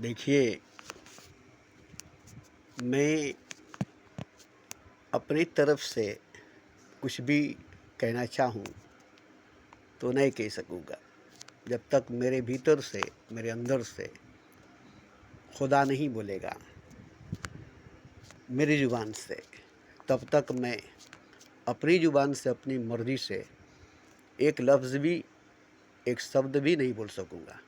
देखिए, मैं अपनी तरफ से कुछ भी कहना चाहूँ तो नहीं कह सकूँगा। जब तक मेरे भीतर से, मेरे अंदर से खुदा नहीं बोलेगा मेरी ज़ुबान से, तब तक मैं अपनी ज़ुबान से, अपनी मर्ज़ी से एक लफ्ज़ भी, एक शब्द भी नहीं बोल सकूँगा।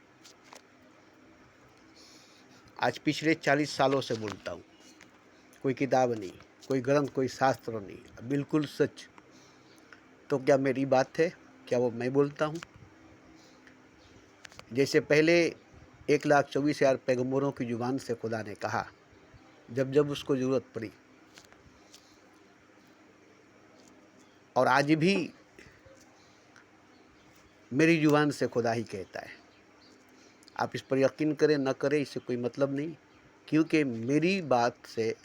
आज पिछले 40 सालों से बोलता हूँ। कोई किताब नहीं, कोई ग्रंथ, कोई शास्त्र नहीं, बिल्कुल सच। तो क्या मेरी बात है? क्या वो मैं बोलता हूँ? जैसे पहले 1,24,000 पैगंबरों की ज़ुबान से खुदा ने कहा, जब जब उसको ज़रूरत पड़ी, और आज भी मेरी ज़ुबान से खुदा ही कहता है। आप इस पर यकीन करें न करें, इससे कोई मतलब नहीं, क्योंकि मेरी बात से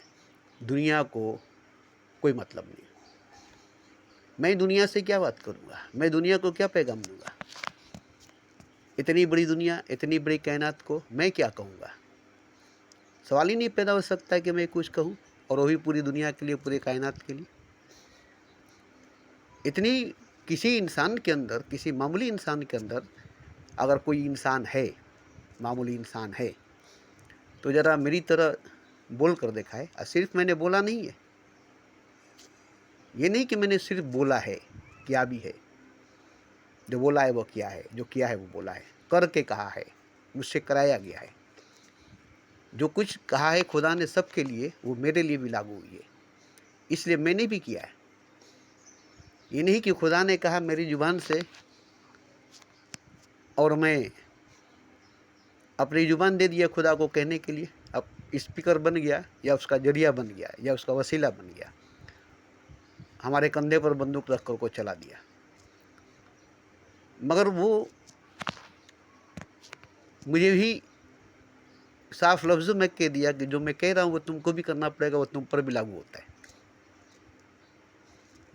दुनिया को कोई मतलब नहीं। मैं दुनिया से क्या बात करूँगा? मैं दुनिया को क्या पैगाम दूँगा? इतनी बड़ी दुनिया, इतनी बड़ी कायनात को मैं क्या कहूँगा? सवाल ही नहीं पैदा हो सकता है कि मैं कुछ कहूँ, और वो भी पूरी दुनिया के लिए, पूरी कायनात के लिए। इतनी किसी इंसान के अंदर, किसी मामूली इंसान के अंदर अगर कोई इंसान है, मामूली इंसान है, तो ज़रा मेरी तरह बोल कर दिखाए। और सिर्फ मैंने बोला नहीं है, ये नहीं कि मैंने सिर्फ बोला है, किया भी है। जो बोला है वो किया है, जो किया है वो बोला है, करके कहा है, मुझसे कराया गया है। जो कुछ कहा है खुदा ने सबके लिए, वो मेरे लिए भी लागू हुई है, इसलिए मैंने भी किया है। ये नहीं कि खुदा ने कहा मेरी ज़ुबान से और मैं अपनी ज़ुबान दे दिया खुदा को कहने के लिए, अब स्पीकर बन गया, या उसका जरिया बन गया, या उसका वसीला बन गया, हमारे कंधे पर बंदूक रख कर को चला दिया। मगर वो मुझे भी साफ लफ्ज़ों में कह दिया कि जो मैं कह रहा हूँ वो तुमको भी करना पड़ेगा, वो तुम पर भी लागू होता है।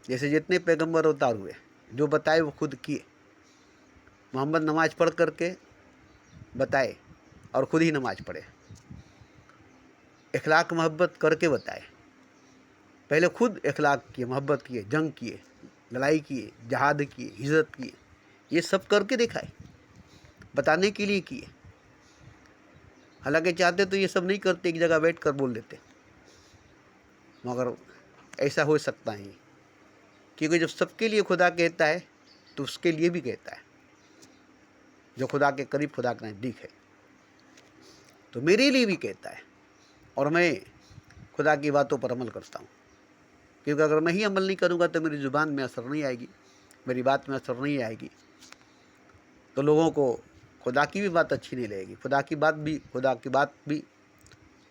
जैसे जितने पैगंबर अवतार हुए, जो बताए वो खुद किए। मोहम्मद नमाज पढ़ करके बताए और खुद ही नमाज पढ़े। इखलाक मोहब्बत करके बताए, पहले खुद इखलाक किए, मोहब्बत किए, जंग किए, लड़ाई किए, जहाद किए, हिजरत किए, ये सब करके दिखाए, बताने के लिए किए। हालांकि चाहते तो ये सब नहीं करते, एक जगह बैठ कर बोल देते, मगर ऐसा हो सकता ही, क्योंकि जब सबके लिए खुदा कहता है तो उसके लिए भी कहता है। जो खुदा के करीब, खुदा के नज़दीक है, तो मेरे लिए भी कहता है। और मैं खुदा की बातों पर अमल करता हूँ, क्योंकि अगर मैं ही अमल नहीं करूँगा तो मेरी ज़ुबान में असर नहीं आएगी, मेरी बात में असर नहीं आएगी, तो लोगों को खुदा की भी बात अच्छी नहीं लगेगी, खुदा की बात भी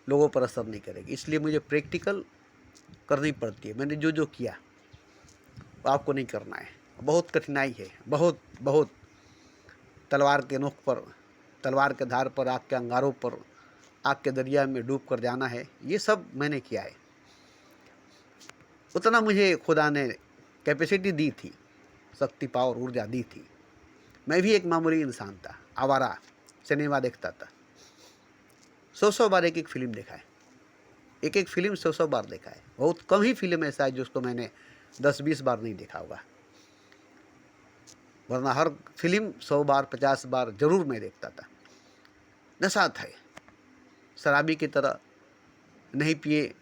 लोगों पर असर नहीं करेगी। इसलिए मुझे प्रैक्टिकल करनी पड़ती है। मैंने जो जो किया वो आपको नहीं करना है। बहुत कठिनाई है, बहुत बहुत तलवार के नोक पर, तलवार के धार पर, आग के अंगारों पर, आग के दरिया में डूब कर जाना है, ये सब मैंने किया है। उतना मुझे खुदा ने कैपेसिटी दी थी, शक्ति, पावर, ऊर्जा दी थी। मैं भी एक मामूली इंसान था, आवारा, सिनेमा देखता था, 100 बार एक एक फिल्म देखा है, एक एक फिल्म 100 बार देखा है। बहुत कम ही फिल्म ऐसा है जिसको मैंने 10-20 बार नहीं देखा होगा, वरना हर फिल्म 100 बार, 50 बार जरूर मैं देखता था। नशा था, शराबी की तरह, नहीं पिए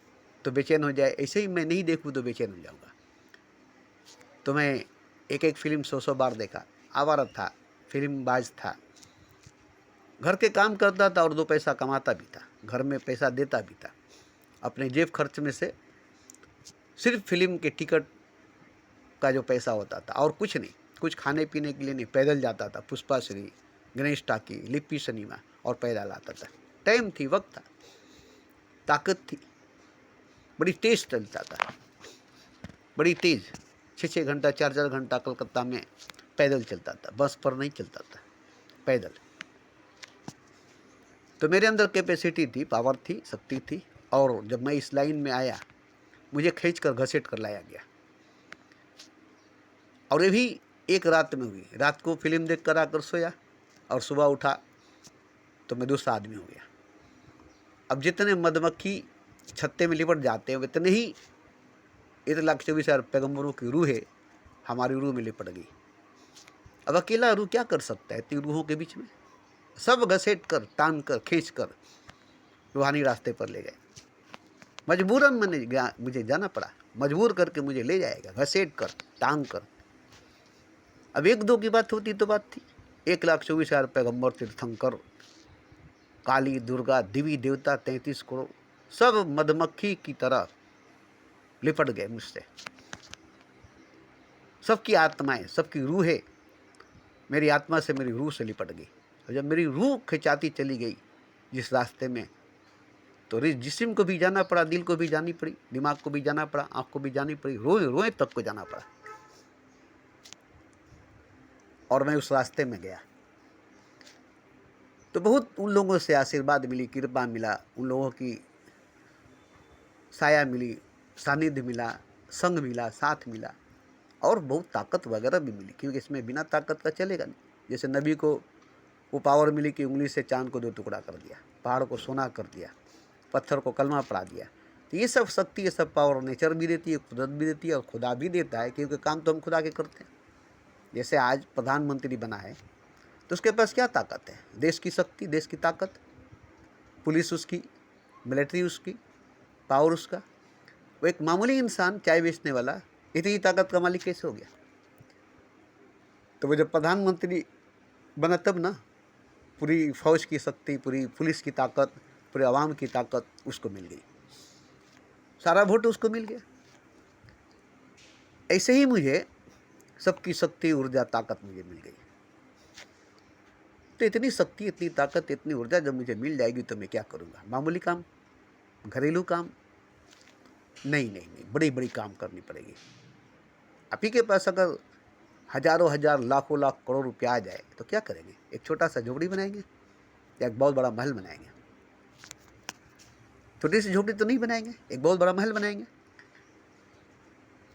तो बेचैन हो जाए, ऐसे ही मैं नहीं देखूँ तो बेचैन हो जाऊँगा। तो मैं एक एक फिल्म 100 बार देखा, आवारा था, फिल्म बाज था, घर के काम करता था और 2 पैसा कमाता भी था, घर में पैसा देता भी था, अपने जेब खर्च में से सिर्फ फिल्म के टिकट का जो पैसा होता था, और कुछ नहीं, कुछ खाने पीने के लिए नहीं। पैदल जाता था, पुष्पा श्री, गणेश टाकी, लिप्पी सिनेमा, और पैदल आता था। टाइम थी, वक्त था, ताकत थी, बड़ी तेज चलता था, बड़ी तेज, 6-6 घंटा, 4-4 घंटा कलकत्ता में पैदल चलता था, बस पर नहीं चलता था, पैदल। तो मेरे अंदर कैपेसिटी थी, पावर थी, शक्ति थी। और जब मैं इस लाइन में आया, मुझे खींच कर, घसीट कर लाया गया। और ये भी एक रात में हुई। रात को फिल्म देख कर आकर सोया, और सुबह उठा तो मैं दूसरा आदमी हो गया। अब जितने मधुमक्खी छत्ते में लिपट जाते हैं उतने ही 1,24,000 पैगंबरों की रूह है हमारी रूह में लिपट गई। अब अकेला रूह क्या कर सकता है इतनी रूहों के बीच में? सब घसीट कर, तान कर, खींच कर रूहानी रास्ते पर ले गए। मजबूरन मुझे जाना पड़ा, मजबूर करके मुझे ले जाएगा, घसीट कर, टांग कर। अब 1-2 की बात होती तो बात थी। 1,24,000 पैगंबर, तीर्थंकर, काली, दुर्गा, देवी देवता 33 करोड़ सब मधुमक्खी की तरह लिपट गए मुझसे। सबकी आत्माएं, सबकी रूहें मेरी आत्मा से, मेरी रूह से लिपट गई। और जब मेरी रूह खिंचाती चली गई जिस रास्ते में, तो जिस्म को भी जाना पड़ा, दिल को भी जानी पड़ी, दिमाग को भी जाना पड़ा, आँख को भी जानी पड़ी, रोए रोए तक को जाना पड़ा। और मैं उस रास्ते में गया तो बहुत उन लोगों से आशीर्वाद मिली, कृपा मिला, उन लोगों की साया मिली, सानिध्य मिला, संग मिला, साथ मिला, और बहुत ताकत वगैरह भी मिली, क्योंकि इसमें बिना ताकत का चलेगा नहीं। जैसे नबी को वो पावर मिली कि उंगली से चांद को 2 टुकड़ा कर दिया, पहाड़ को सोना कर दिया, पत्थर को कलमा पढ़ा दिया। तो ये सब शक्ति, ये सब पावर नेचर भी देती है, कुदरत भी देती है, और खुदा भी देता है, क्योंकि काम तो हम खुदा के करते हैं। जैसे आज प्रधानमंत्री बना है तो उसके पास क्या ताकत है? देश की शक्ति, देश की ताकत, पुलिस उसकी, मिलिट्री उसकी, पावर उसका। वो एक मामूली इंसान, चाय बेचने वाला, इतनी ताकत का मालिक कैसे हो गया? तो वो जब प्रधानमंत्री बना तब ना पूरी फौज की शक्ति, पूरी पुलिस की ताकत, पूरे आवाम की ताकत उसको मिल गई, सारा वोट उसको मिल गया। ऐसे ही मुझे सबकी शक्ति, ऊर्जा, ताकत मुझे मिल गई। तो इतनी शक्ति, इतनी ताकत, इतनी ऊर्जा जब मुझे मिल जाएगी तो मैं क्या करूँगा? मामूली काम, घरेलू काम? नहीं नहीं नहीं, बड़ी बड़ी काम करनी पड़ेगी। आप ही के पास अगर हजारों हजार, लाखों लाख, करोड़ रुपया आ जाए तो क्या करेंगे? एक छोटा सा झोपड़ी बनाएंगे या एक बहुत बड़ा महल बनाएंगे? छोटी सी झोपड़ी तो नहीं बनाएंगे, एक बहुत बड़ा महल बनाएंगे।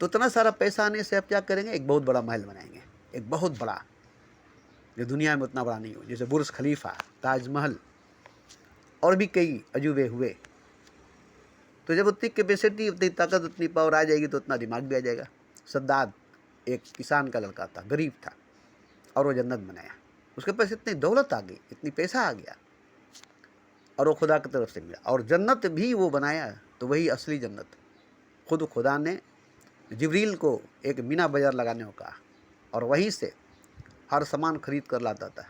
तो इतना सारा पैसा आने से आप क्या करेंगे? एक बहुत बड़ा महल बनाएंगे, एक बहुत बड़ा, जो दुनिया में उतना बड़ा नहीं हो, जैसे बुर्ज खलीफा, ताजमहल, और भी कई अजूबे हुए। तो जब उतनी कैपेसिटी, उतनी ताकत, उतनी पावर आ जाएगी तो उतना दिमाग भी आ जाएगा। सद्दाद एक किसान का लड़का था, गरीब था, और वो जन्नत बनाया। उसके पास इतनी दौलत आ गई, इतनी पैसा आ गया, और वो खुदा की तरफ से मिला। और जन्नत भी वो बनाया तो वही असली जन्नत। खुद खुदा ने जिब्रील को एक मीना बाजार लगाने को कहा, और वहीं से हर सामान खरीद कर लाता था,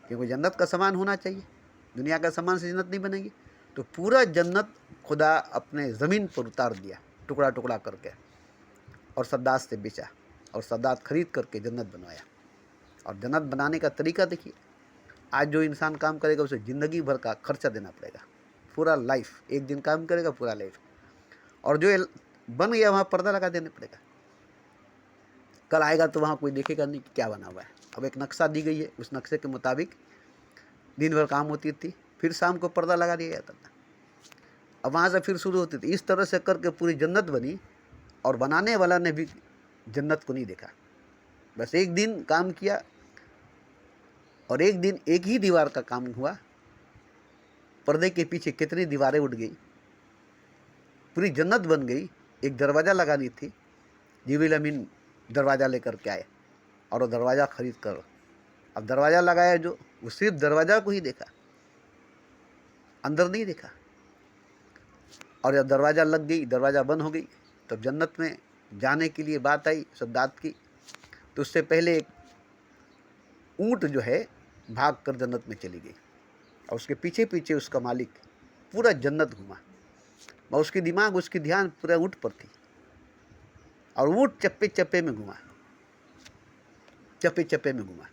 क्योंकि जन्नत का सामान होना चाहिए। दुनिया का सामान से जन्नत नहीं बनेगी। तो पूरा जन्नत खुदा अपने ज़मीन पर उतार दिया, टुकड़ा टुकड़ा करके, और सद्दात से बेचा, और सद्दात खरीद करके जन्नत बनवाया। और जन्नत बनाने का तरीका देखिए, आज जो इंसान काम करेगा उसे ज़िंदगी भर का खर्चा देना पड़ेगा, पूरा लाइफ। एक दिन काम करेगा, पूरा लाइफ। और जो बन गया वहाँ पर्दा लगा देना पड़ेगा। कल आएगा तो वहाँ कोई देखेगा नहीं कि क्या बना हुआ है। अब एक नक्शा दी गई है, उस नक्शे के मुताबिक दिन भर काम होती थी, फिर शाम को पर्दा लगा दिया जाता था। अब वहाँ से फिर शुरू होती थी। इस तरह से करके पूरी जन्नत बनी, और बनाने वाला ने भी जन्नत को नहीं देखा। बस एक दिन काम किया, और एक दिन एक ही दीवार का काम हुआ। पर्दे के पीछे कितनी दीवारें उठ गई, पूरी जन्नत बन गई। एक दरवाज़ा लगानी थी, जिब्रील अमीन दरवाज़ा लेकर के आए, और वो दरवाज़ा खरीद कर, अब दरवाज़ा लगाया जो, वो सिर्फ दरवाज़ा को ही देखा, अंदर नहीं देखा। और जब दरवाज़ा लग गई, दरवाज़ा बंद हो गई, तब जन्नत में जाने के लिए बात आई सद्दात की। तो उससे पहले एक ऊँट जो है भाग कर जन्नत में चली गई, और उसके पीछे पीछे उसका मालिक पूरा जन्नत घुमा, और उसकी दिमाग, उसकी ध्यान पूरा ऊँट पर थी, और ऊँट चप्पे चप्पे में घुमा, चप्पे चप्पे में घुमा,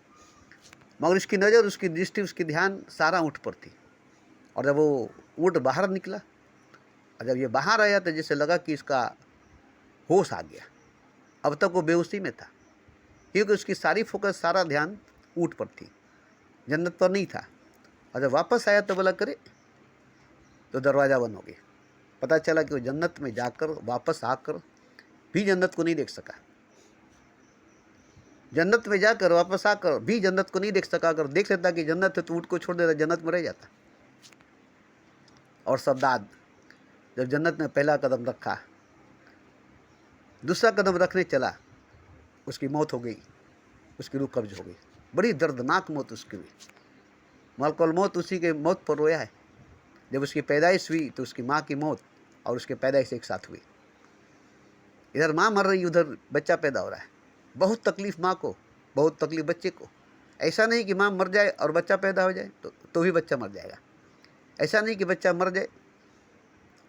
मगर उसकी नज़र, उसकी दृष्टि, उसकी ध्यान सारा ऊँट पर थी। और जब वो ऊँट बाहर निकला, और जब ये बाहर आया तो जैसे लगा कि इसका होश आ गया। अब तक वो बेहोशी में था, क्योंकि उसकी सारी फोकस, सारा ध्यान ऊँट पर थी, जन्नत पर नहीं था। और जब वापस आया तो बोला करे, तो दरवाज़ा बंद हो गया। पता चला कि वो जन्नत में जाकर वापस आकर भी जन्नत को नहीं देख सका। जन्नत में जाकर वापस आकर भी जन्नत को नहीं देख सका। अगर देख लेता कि जन्नत है तो ऊँट को छोड़ देता, जन्नत में रह जाता। और सद्दाद जब जन्नत में पहला कदम रखा, दूसरा कदम रखने चला, उसकी मौत हो गई, उसकी रूह कब्ज हो गई। बड़ी दर्दनाक मौत उसकी हुई। मलकुल मौत उसी के मौत पर रोया है। जब उसकी पैदाइश हुई तो उसकी माँ की मौत और उसके पैदाइश एक साथ हुई। इधर माँ मर रही, उधर बच्चा पैदा हो रहा है। बहुत तकलीफ माँ को, बहुत तकलीफ बच्चे को। ऐसा नहीं कि माँ मर जाए और बच्चा पैदा हो जाए तो भी बच्चा मर जाएगा। ऐसा नहीं कि बच्चा मर जाए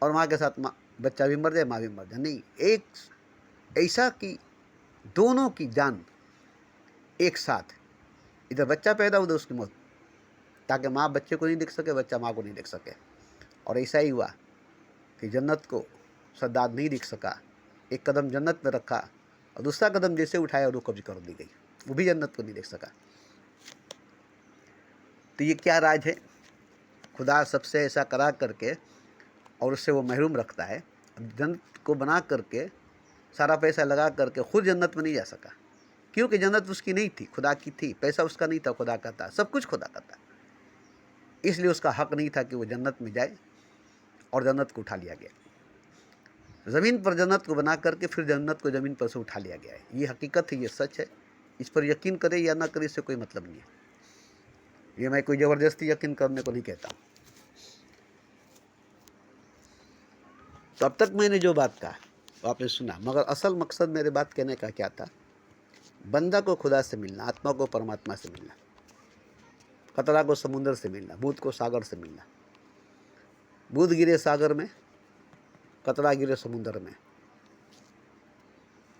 और माँ के साथ बच्चा भी मर जाए, माँ भी मर जाए। नहीं, एक ऐसा कि दोनों की जान एक साथ, इधर बच्चा पैदा उधर उसकी मौत, ताकि माँ बच्चे को नहीं देख सके, बच्चा माँ को नहीं देख सके। और ऐसा ही हुआ कि जन्नत को सद्दाद नहीं दिख सका। एक कदम जन्नत में रखा और दूसरा कदम जैसे उठाया और वो कब्ज कर दी गई, वो भी जन्नत को नहीं देख सका। तो ये क्या राज है? खुदा सबसे ऐसा करा करके और उससे वो महरूम रखता है। अब जन्नत को बना करके, सारा पैसा लगा करके खुद जन्नत में नहीं जा सका, क्योंकि जन्नत उसकी नहीं थी, खुदा की थी। पैसा उसका नहीं था, खुदा का था। सब कुछ खुदा का था। इसलिए उसका हक नहीं था कि वो जन्नत में जाए, और जन्नत को उठा लिया गया। ज़मीन पर जन्नत को बना करके फिर जन्नत को ज़मीन पर से उठा लिया गया है। ये हकीकत है, ये सच है। इस पर यकीन करे या ना करे, इससे कोई मतलब नहीं है। ये मैं कोई ज़बरदस्ती यकीन करने को नहीं कहता हूँ। तो अब तक मैंने जो बात कहा वो आपने सुना, मगर असल मकसद मेरे बात कहने का क्या था? बंदा को खुदा से मिलना, आत्मा को परमात्मा से मिलना, कतरा को समुद्र से मिलना, बूँद को सागर से मिलना। बूँद गिरे सागर में, कतरा गिरे समुद्र में,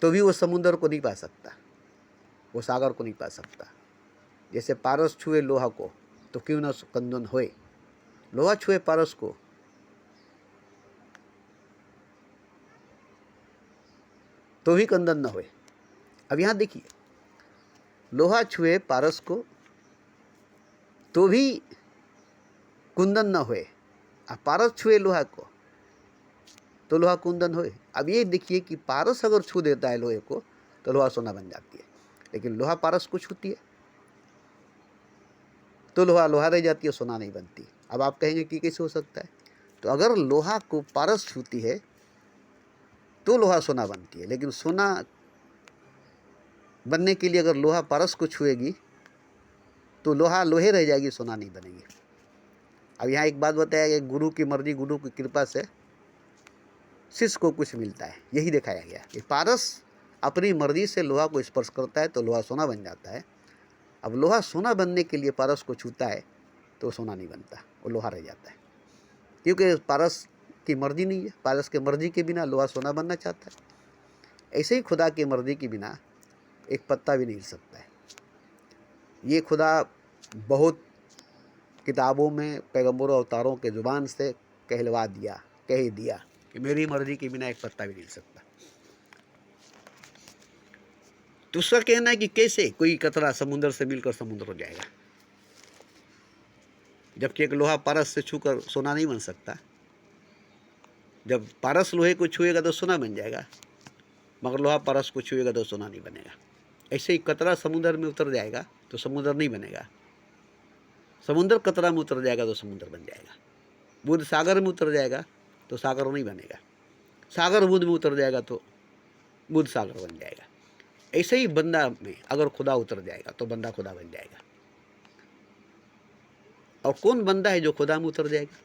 तो भी वो समुद्र को नहीं पा सकता, वो सागर को नहीं पा सकता। जैसे पारस छुए लोहा को तो क्यों न कंदन होए, लोहा छुए पारस को तो भी कंदन न होए। अब यहाँ देखिए, लोहा छुए पारस को तो भी कुंदन न होए, अब पारस छुए लोहा को तो लोहा कुंदन होए। अब ये देखिए कि पारस अगर छू देता है लोहे को तो लोहा सोना बन जाती है, लेकिन लोहा पारस को छूती है तो लोहा लोहा रह जाती है, सोना नहीं बनती। अब आप कहेंगे कि कैसे हो सकता है? तो अगर लोहा को पारस छूती है तो लोहा सोना बनती है, लेकिन सोना बनने के लिए अगर लोहा पारस को छुएगी तो लोहा लोहे रह जाएगी, सोना नहीं बनेगी। अब यहाँ एक बात बताया कि गुरु की मर्जी, गुरु की कृपा से शिष्य को कुछ मिलता है, यही दिखाया गया कि पारस अपनी मर्जी से लोहा को स्पर्श करता है तो लोहा सोना बन जाता है। अब लोहा सोना बनने के लिए पारस को छूता है तो सोना नहीं बनता, वो लोहा रह जाता है, क्योंकि पारस की मर्जी नहीं है। पारस की मर्जी के बिना लोहा सोना बनना चाहता है। ऐसे ही खुदा की मर्जी के बिना एक पत्ता भी नहीं हिल सकता है। ये खुदा बहुत किताबों में पैगंबरों अवतारों के ज़ुबान से कह दिया कि मेरी मर्जी के बिना एक पत्ता भी नहीं हिल सकता। तो उसका कहना है कि कैसे कोई कतरा समुद्र से मिलकर समुद्र हो जाएगा, जबकि एक लोहा पारस से छूकर सोना नहीं बन सकता। जब पारस लोहे को छुएगा तो सोना बन जाएगा, मगर लोहा पारस को छुएगा तो सोना नहीं बनेगा। ऐसे ही कतरा समुद्र में उतर जाएगा तो समुद्र नहीं बनेगा, समुद्र कतरा में उतर जाएगा तो समुद्र बन जाएगा। बुध सागर में उतर जाएगा तो सागर नहीं बनेगा, सागर बुध में उतर जाएगा तो बुध सागर बन जाएगा। ऐसे ही बंदा में अगर खुदा उतर जाएगा तो बंदा खुदा बन जाएगा। और कौन बंदा है जो खुदा में उतर जाएगा?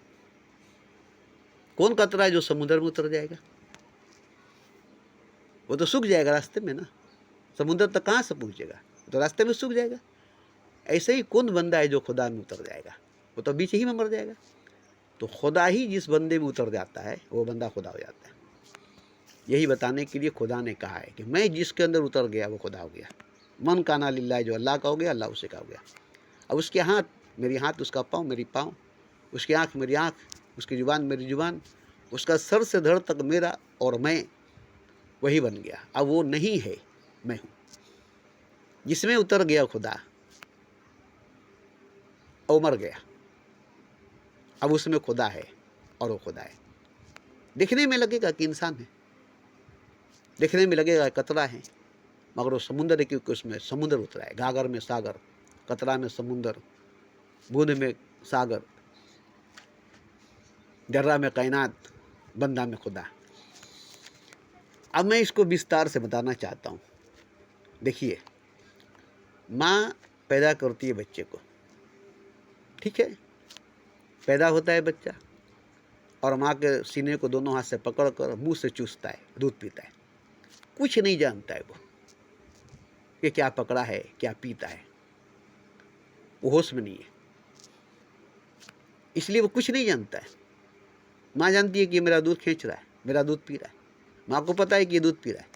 कौन कतरा है जो समुद्र में उतर जाएगा? वो तो सूख जाएगा रास्ते में ना, समुद्र तक कहाँ से पहुँचेगा, तो रास्ते में सूख जाएगा। ऐसे ही कौन बंदा है जो खुदा में उतर जाएगा? वो तो बीच ही में मर जाएगा। तो खुदा ही जिस बंदे में उतर जाता है वो बंदा खुदा हो जाता है। यही बताने के लिए खुदा ने कहा है कि मैं जिसके अंदर उतर गया वो खुदा हो गया। मन काना लिल्लाह, जो अल्लाह का हो गया, अल्लाह उसे का हो गया। अब उसके हाथ मेरी हाथ, उसका पाँव मेरी पाँव, उसकी आँख मेरी आँख, उसकी जुबान मेरी जुबान, उसका सर से धड़ तक मेरा और मैं वही बन गया। अब वो नहीं है, मैं हूँ। जिसमें उतर गया खुदा वो मर गया, अब उसमें खुदा है और वो खुदा है। दिखने में लगेगा कि इंसान है, दिखने में लगेगा कतरा है, मगर वो समुद्र है, क्योंकि उसमें समुद्र उतरा है। गागर में सागर, कतरा में समुद्र, बूंद में सागर, जर्रा में कायनात, बंदा में खुदा। अब मैं इसको विस्तार से बताना चाहता हूँ। देखिए, माँ पैदा करती है बच्चे को, ठीक है, पैदा होता है बच्चा और माँ के सीने को दोनों हाथ से पकड़कर मुंह से चूसता है, दूध पीता है। कुछ नहीं जानता है वो कि क्या पकड़ा है, क्या पीता है, वो होश में नहीं है, इसलिए वो कुछ नहीं जानता है। माँ जानती है कि ये मेरा दूध खींच रहा है, मेरा दूध पी रहा है, माँ को पता है कि ये दूध पी रहा है,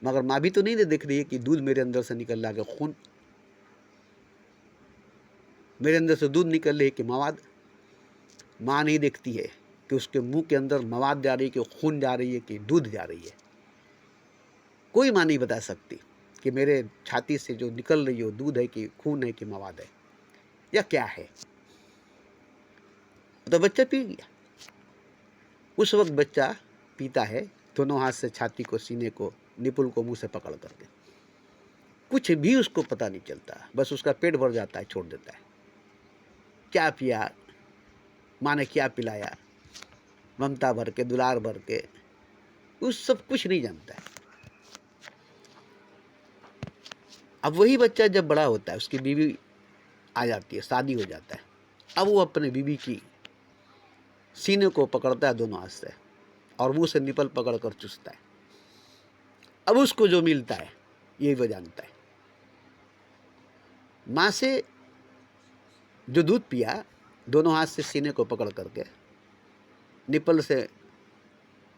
मगर माँ भी तो नहीं देख रही है कि दूध मेरे अंदर से निकल रहा है, खून मेरे अंदर से दूध निकल रही है कि मवाद। माँ नहीं देखती है कि उसके मुंह के अंदर मवाद जा रही है, कि खून जा रही है, कि दूध जा रही है। कोई माँ नहीं बता सकती कि मेरे छाती से जो निकल रही है वो दूध है कि खून है कि मवाद है या क्या है। तो बच्चा पी गया। उस वक्त बच्चा पीता है दोनों हाथ से, छाती को, सीने को, निपुल को मुंह से पकड़ करके। कुछ भी उसको पता नहीं चलता, बस उसका पेट भर जाता है, छोड़ देता है। क्या पिया, माँ ने क्या पिलाया, ममता भर के, दुलार भर के, उस सब कुछ नहीं जानता है। अब वही बच्चा जब बड़ा होता है, उसकी बीवी आ जाती है, शादी हो जाता है, अब वो अपने बीवी की सीने को पकड़ता है दोनों हाथ से और मुंह से निपल पकड़ कर चूसता है। अब उसको जो मिलता है यही वो जानता है। माँ से जो दूध पिया, दोनों हाथ से सीने को पकड़ करके, निपल से,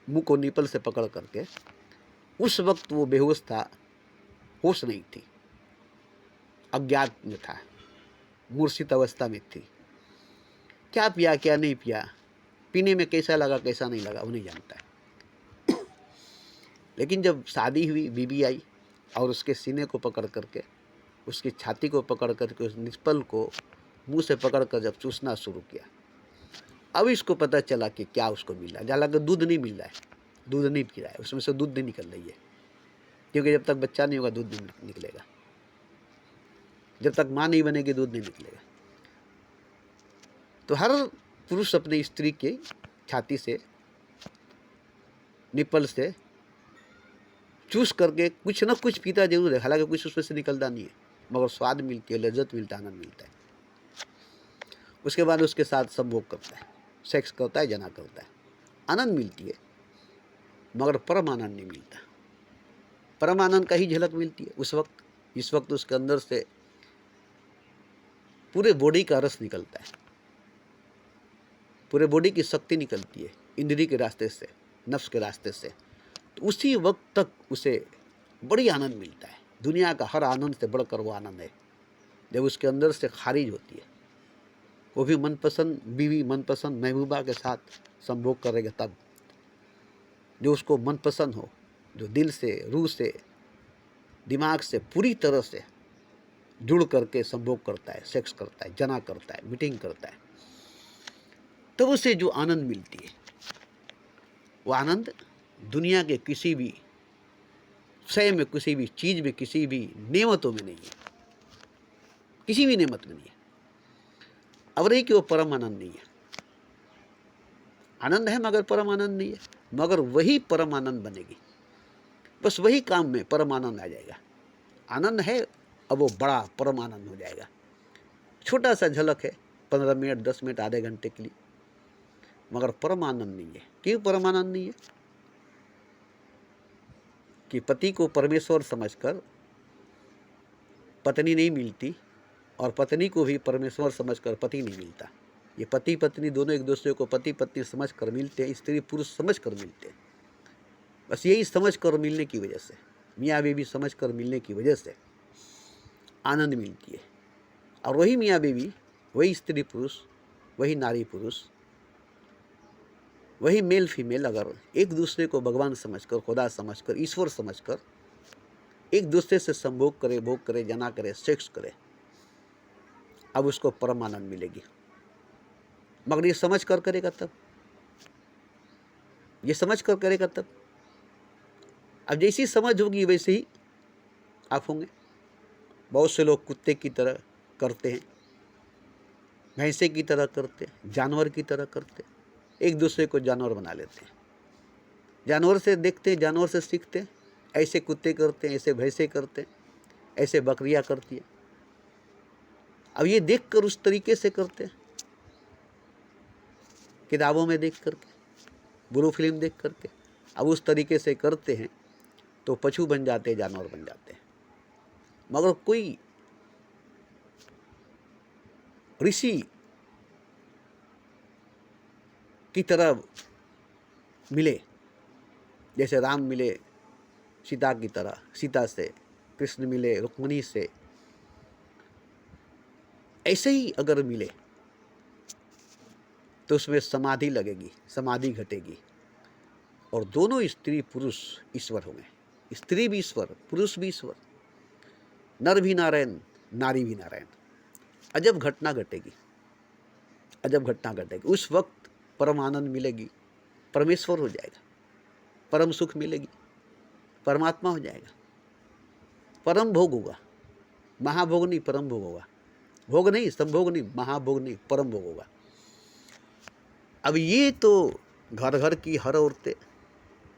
मुंह को निपल से पकड़ करके, उस वक्त वो बेहोश था, होश नहीं थी, अज्ञात में था, मूर्छित अवस्था में थी। क्या पिया क्या नहीं पिया, पीने में कैसा लगा कैसा नहीं लगा, वो नहीं जानता है। लेकिन जब शादी हुई, बीबी आई और उसके सीने को पकड़ करके, उसकी छाती को पकड़ करके, उस निपल को मुंह से पकड़ कर जब चूसना शुरू किया, अब इसको पता चला कि क्या उसको मिल रहा है। हालांकि दूध नहीं मिल रहा है, दूध नहीं पी रहा है, उसमें से दूध नहीं निकल रही है, क्योंकि जब तक बच्चा नहीं होगा दूध नहीं निकलेगा, जब तक माँ नहीं बनेगी दूध नहीं निकलेगा। तो हर पुरुष अपनी स्त्री की छाती से, निपल से चूस करके कुछ ना कुछ पीता जरूर है। हालांकि कुछ उसमें से निकलता नहीं है, मगर स्वाद मिलती है, लज्जत मिलता है, आनंद मिलता है। उसके बाद उसके साथ संभोग करता है, सेक्स करता है, जना करता है, आनंद मिलती है, मगर परम आनंद नहीं मिलता। परम आनंद का ही झलक मिलती है उस वक्त, इस वक्त उसके अंदर से पूरे बॉडी का रस निकलता है, पूरे बॉडी की शक्ति निकलती है, इंद्रिय के रास्ते से, नफ्स के रास्ते से। तो उसी वक्त तक उसे बड़ी आनंद मिलता है। दुनिया का हर आनंद से बढ़कर वो आनंद है जब उसके अंदर से खारिज होती है, वो भी मनपसंद बीवी, मनपसंद महबूबा के साथ संभोग करेगा तब, जो उसको मनपसंद हो, जो दिल से, रूह से, दिमाग से पूरी तरह से जुड़ करके संभोग करता है, सेक्स करता है, जना करता है, मीटिंग करता है, तब उसे जो आनंद मिलती है, वो आनंद दुनिया के किसी भी शय में, किसी भी चीज में, किसी भी नेमतों में नहीं है, किसी भी नेमत में नहीं है। अब रही कि वो परम आनंद नहीं है, आनंद है मगर परम आनंद नहीं है, मगर वही परम आनंद बनेगी, बस वही काम में परम आनंद आ जाएगा। आनंद है, अब वो बड़ा परम आनंद हो जाएगा। छोटा सा झलक है, 15 मिनट, 10 मिनट, आधे घंटे के लिए, मगर परम आनंद नहीं है। क्यों परम आनंद नहीं है? कि पति को परमेश्वर समझकर पत्नी नहीं मिलती और पत्नी को भी परमेश्वर समझकर पति नहीं मिलता। ये पति पत्नी दोनों एक दूसरे को पति पत्नी समझ कर मिलते हैं, स्त्री पुरुष समझ कर मिलते हैं। बस यही समझ कर मिलने की वजह से, मियाँ बीवी समझ कर मिलने की वजह से आनंद मिलती है। और वही मियाँ बीवी, वही स्त्री पुरुष, वही नारी पुरुष, वही मेल फीमेल अगर एक दूसरे को भगवान समझकर, खुदा समझकर, ईश्वर समझकर एक दूसरे से संभोग करे, भोग करे, जना करे, सेक्स करे, अब उसको परम आनंद मिलेगी। मगर ये समझ कर करेगा तब, ये समझ कर करेगा तब। अब जैसी समझ होगी वैसे ही आप होंगे। बहुत से लोग कुत्ते की तरह करते हैं, भैंसे की तरह करते हैं, जानवर की तरह करते हैं, एक दूसरे को जानवर बना लेते हैं। जानवर से देखते हैं, जानवर से सीखते हैं, ऐसे कुत्ते करते हैं, ऐसे भैंसे करते हैं, ऐसे बकरियां करती है। अब ये देखकर उस तरीके से करते हैं, किताबों में देख करके, ब्लू फिल्म देख करके। अब उस तरीके से करते हैं तो पशु बन जाते हैं, जानवर बन जाते हैं। मगर कोई ऋषि की तरह मिले, जैसे राम मिले सीता की तरह, सीता से, कृष्ण मिले रुक्मिणी से, ऐसे ही अगर मिले तो उसमें समाधि लगेगी, समाधि घटेगी, और दोनों स्त्री पुरुष ईश्वर होंगे। स्त्री भी ईश्वर, पुरुष भी ईश्वर, नर भी नारायण, नारी भी नारायण। अजब घटना घटेगी, अजब घटना घटेगी। उस वक्त परम आनंद मिलेगी, परमेश्वर हो जाएगा, परम सुख मिलेगी, परमात्मा हो जाएगा, परम भोग होगा। महाभोग नहीं, परम भोग होगा। भोग नहीं, संभोग नहीं, महाभोग नहीं, परम भोग होगा। अब ये तो घर घर की हर औरतें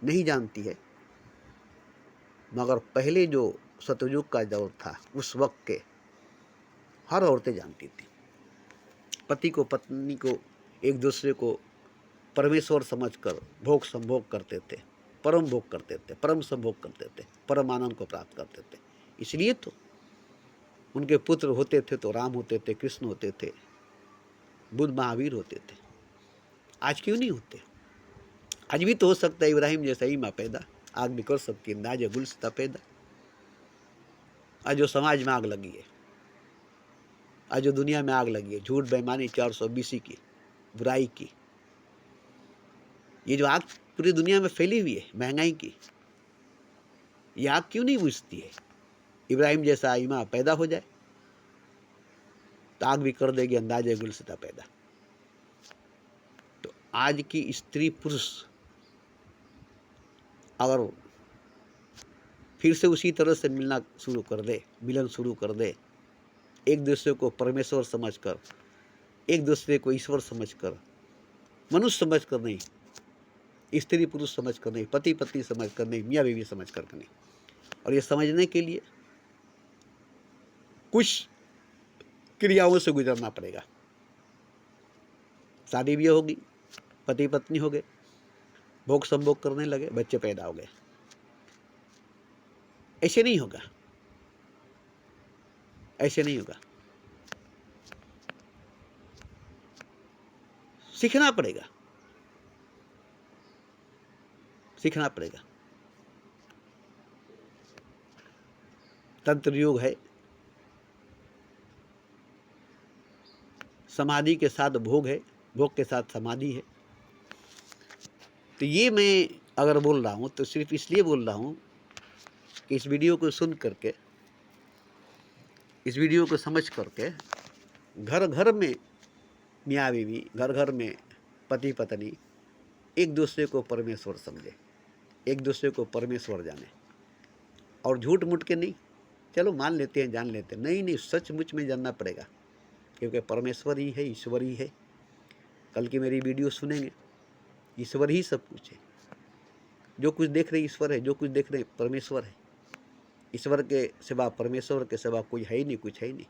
नहीं जानती है, मगर पहले जो सतयुग का दौर था उस वक्त के हर औरतें जानती थी। पति को, पत्नी को, एक दूसरे को परमेश्वर समझकर भोग संभोग करते थे, परम भोग करते थे, परम संभोग करते थे, परम आनंद को प्राप्त करते थे। इसलिए तो उनके पुत्र होते थे तो राम होते थे, कृष्ण होते थे, बुद्ध महावीर होते थे। आज क्यों नहीं होते? आज भी तो हो सकता है इब्राहिम जैसा ही माँ पैदा, आग भी कर सकती है, अंदाज गुलसिता पैदा। आज जो समाज में आग लगी है, आज जो दुनिया में आग लगी है, झूठ, बेईमानी, 420 की, बुराई की, ये जो आग पूरी दुनिया में फैली हुई है, महंगाई की, ये आग क्यों नहीं बुझती है? इब्राहिम जैसा इमाम पैदा हो जाए तो आग भी कर देगी अंदाजे गुलसिता पैदा। तो आज की स्त्री पुरुष अगर फिर से उसी तरह से मिलना शुरू कर दे, मिलन शुरू कर दे, एक दूसरे को परमेश्वर समझकर, एक दूसरे को ईश्वर समझकर, मनुष्य समझकर नहीं, स्त्री पुरुष समझकर नहीं, पति पत्नी समझकर नहीं, मियाँ बीवी समझकर नहीं। और ये समझने के लिए कुछ क्रियाओं से गुजरना पड़ेगा। शादी भी होगी, पति पत्नी हो गए, भोग संभोग करने लगे, बच्चे पैदा हो गए। ऐसे नहीं होगा, ऐसे नहीं होगा। सीखना पड़ेगा, सीखना पड़ेगा। तंत्र योग है, समाधि के साथ भोग है, भोग के साथ समाधि है। तो ये मैं अगर बोल रहा हूँ तो सिर्फ इसलिए बोल रहा हूँ कि इस वीडियो को सुन करके, इस वीडियो को समझ करके घर घर में मियाँ बीवी, घर घर में पति पत्नी एक दूसरे को परमेश्वर समझे, एक दूसरे को परमेश्वर जाने, और झूठ मूठ के नहीं, चलो मान लेते हैं, जान लेते हैं, नहीं नहीं, सचमुच में जानना पड़ेगा, क्योंकि परमेश्वर ही है, ईश्वर ही है। कल की मेरी वीडियो सुनेंगे, ईश्वर ही सब कुछ है। जो कुछ देख रहे ईश्वर है, जो कुछ देख रहे परमेश्वर है। ईश्वर के सिवा, परमेश्वर के सिवा कोई है ही नहीं, कुछ है ही नहीं।